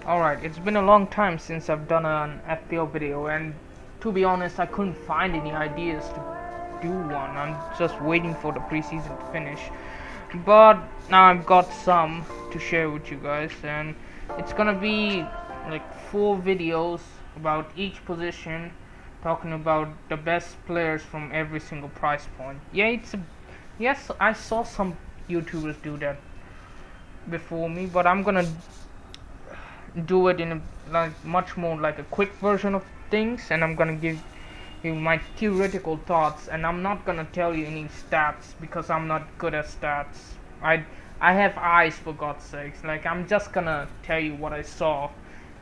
Alright, it's been a long time since I've done an FPL video, and to be honest, I couldn't find any ideas to do one. I'm just waiting for the preseason to finish. But now I've got some to share with you guys, and it's gonna be like 4 videos about each position, talking about the best players from every single price point. Yes, I saw some YouTubers do that before me, but I'm gonna do it in a much more like a quick version of things, and I'm gonna give you my theoretical thoughts, and I'm not gonna tell you any stats because I'm not good at stats. I have eyes, for God's sakes. Like, I'm just gonna tell you what I saw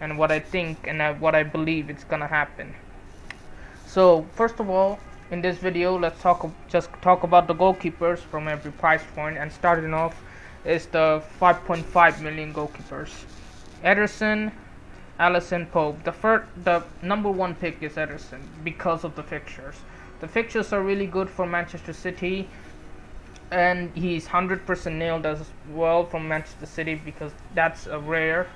and what I think and what I believe it's gonna happen. So first of all, in this video, let's just talk about the goalkeepers from every price point, and starting off is the 5.5 million goalkeepers. Ederson, Alisson, Pope. The number one pick is Ederson because of the fixtures. The fixtures are really good for Manchester City, and he's 100% nailed as well from Manchester City, because that's a rare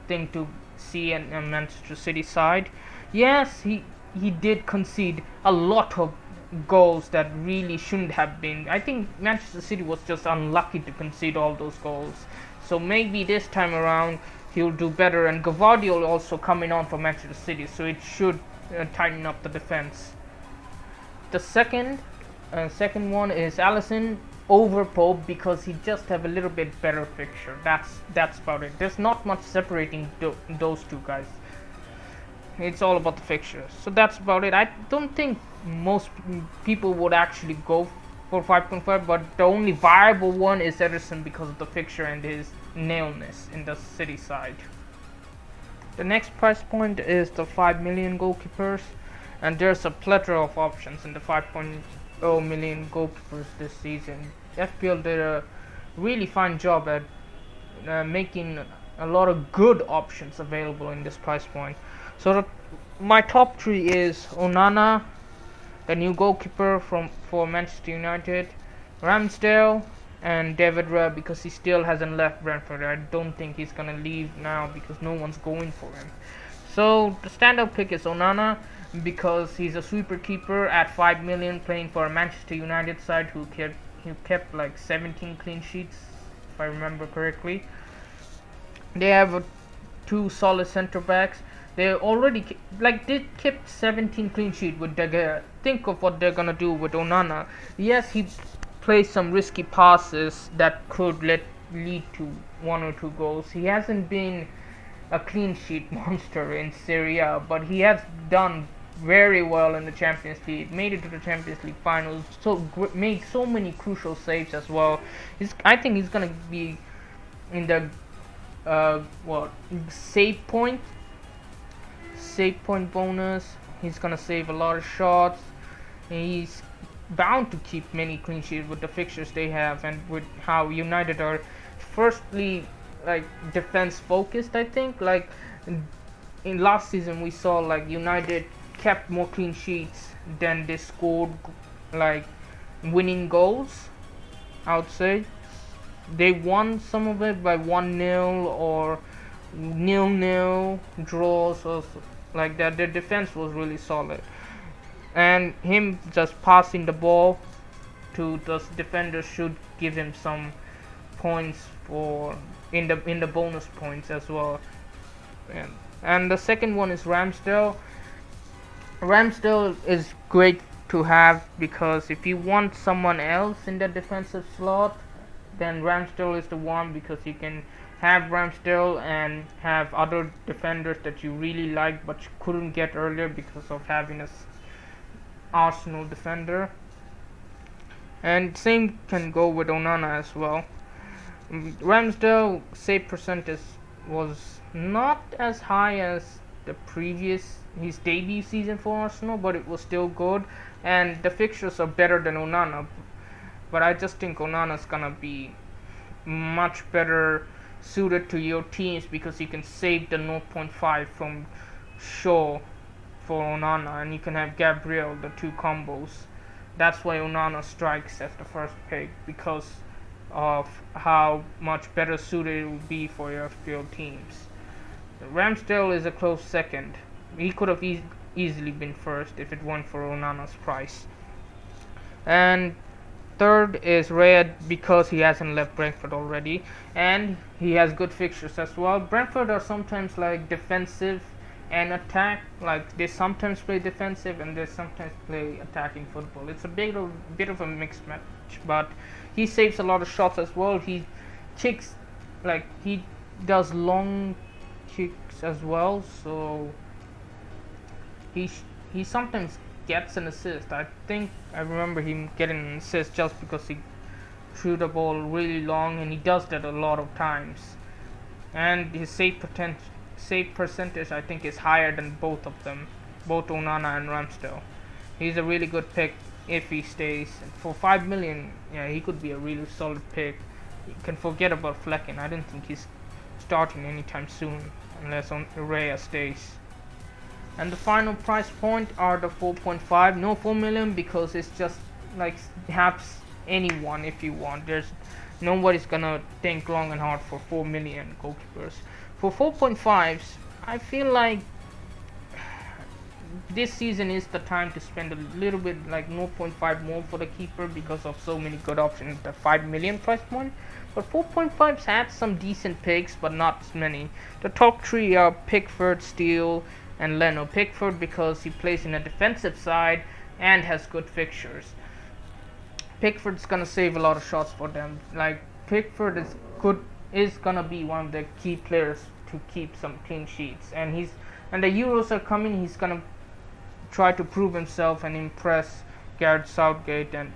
thing to see in a Manchester City side. Yes, he did concede a lot of goals that really shouldn't have been. I think Manchester City was just unlucky to concede all those goals. So maybe this time around he'll do better. And Gvardiol also coming on for Manchester City, so it should tighten up the defense. The second one is Alisson over Pope, because he just have a little bit better fixture. That's about it. There's not much separating those two guys. It's all about the fixtures. So that's about it. I don't think most people would actually go for 5.5, but the only viable one is Ederson because of the fixture and his nailness in the City side. The next price point is the 5 million goalkeepers, and there's a plethora of options in the 5.0 million goalkeepers this season. FPL did a really fine job at making a lot of good options available in this price point. So my top 3 is Onana, the new goalkeeper for Manchester United, Ramsdale, and David Raya, because he still hasn't left Brentford. I don't think he's gonna leave now because no one's going for him. So the standout pick is Onana, because he's a sweeper keeper at 5 million, playing for a Manchester United side who kept like 17 clean sheets, if I remember correctly. They have 2 solid center backs. They already they kept 17 clean sheet with De Gea. Think of what they're gonna do with Onana. Yes, he plays some risky passes that could lead to 1 or 2 goals. He hasn't been a clean sheet monster in Serie A, but he has done very well in the Champions League. Made it to the Champions League finals. Made so many crucial saves as well. I think he's gonna be in the save point bonus. He's gonna save a lot of shots. He's bound to keep many clean sheets with the fixtures they have, and with how United are firstly defense focused. I think in last season we saw United kept more clean sheets than they scored winning goals. I would say they won some of it by 1-0 or 0-0 draws or like that. Their defense was really solid, and him just passing the ball to the defenders should give him some points for in the bonus points as well. And the second one is Ramsdale. Ramsdale is great to have, because if you want someone else in the defensive slot, then Ramsdale is the one, because you can have Ramsdale and have other defenders that you really like but you couldn't get earlier because of having a Arsenal defender. And same can go with Onana as well. Ramsdale save percentage was not as high as his debut season for Arsenal, but it was still good, and the fixtures are better than Onana. But I just think Onana's gonna be much better suited to your teams, because you can save the 0.5 from Shaw for Onana, and you can have Gabriel, the 2 combos. That's why Onana strikes as the first pick, because of how much better suited it will be for your FPL teams. Ramsdale is a close second. He could have easily been first if it weren't for Onana's price. And third is Raya because he hasn't left Brentford already, and he has good fixtures as well. Brentford are sometimes like defensive and attack, like they sometimes play defensive and they sometimes play attacking football. It's a bit of a mixed match, but he saves a lot of shots as well. He kicks, like he does long kicks as well, so he sometimes gets an assist. I think I remember him getting an assist just because he threw the ball really long, and he does that a lot of times. And his save percentage I think is higher than both of them, both Onana and Ramsdale. He's a really good pick if he stays. For 5 million, yeah, he could be a really solid pick. You can forget about Flecken. I don't think he's starting anytime soon unless Raya stays. And the final price point are the 4.5, no 4 million, because it's just like perhaps anyone if you want. There's nobody's gonna think long and hard for 4 million goalkeepers. For 4.5s, I feel like this season is the time to spend a little bit, like 0.5 more for the keeper, because of so many good options at the 5 million price point. But 4.5s had some decent picks, but not as many. The top three are Pickford, Steele, and Leno. Pickford because he plays in a defensive side and has good fixtures. Pickford's gonna save a lot of shots for them. Like Pickford is gonna be one of the key players to keep some clean sheets, and the Euros are coming. He's gonna try to prove himself and impress Gareth Southgate and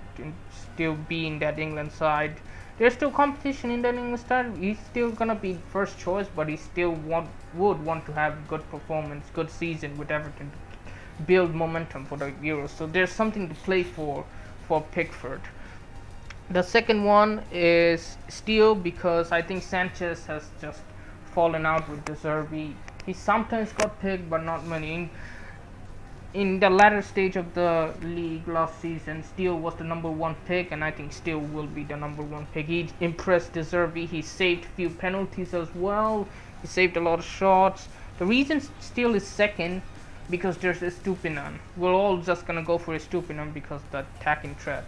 still be in that England side. There's still competition in that England side. He's still gonna be first choice, but he still would want to have good performance, good season with Everton, build momentum for the Euros. So there's something to play for Pickford. The second one is Steele because I think Sanchez has just fallen out with De Zerbi. He sometimes got picked, but not many. In the latter stage of the league last season, Steele was the number one pick, and I think Steele will be the number one pick. He impressed De Zerbi. He saved a few penalties as well. He saved a lot of shots. The reason Steele is second because there's Estupinan. We're all just gonna go for Estupinan because of the attacking threat.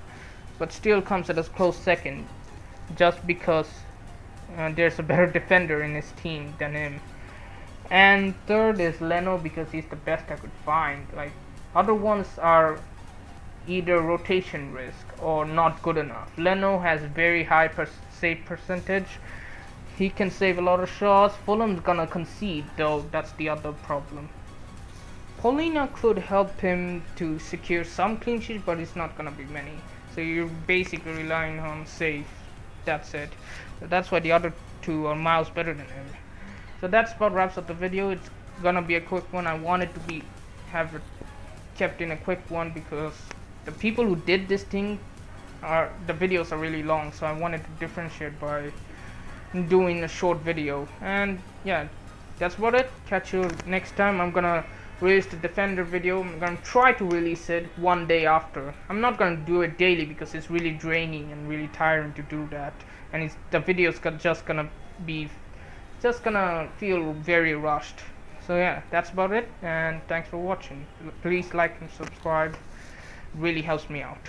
But Steele comes at a close second just because there's a better defender in his team than him. And third is Leno because he's the best I could find. Like other ones are either rotation risk or not good enough. Leno has very high save percentage. He can save a lot of shots. Fulham's gonna concede though. That's the other problem. Paulina could help him to secure some clean sheets, but it's not gonna be many. So you're basically relying on save. That's it. So that's why the other two are miles better than him. So that's about wraps up the video. It's gonna be a quick one. I wanted to have it kept in a quick one because the people who did this thing the videos are really long, so I wanted to differentiate by doing a short video. And yeah, that's about it. Catch you next time. I'm gonna release the Defender video. I'm gonna try to release it one day after. I'm not gonna do it daily because it's really draining and really tiring to do that, and the video's just gonna feel very rushed. So yeah, that's about it, and thanks for watching. Please like and subscribe. It really helps me out.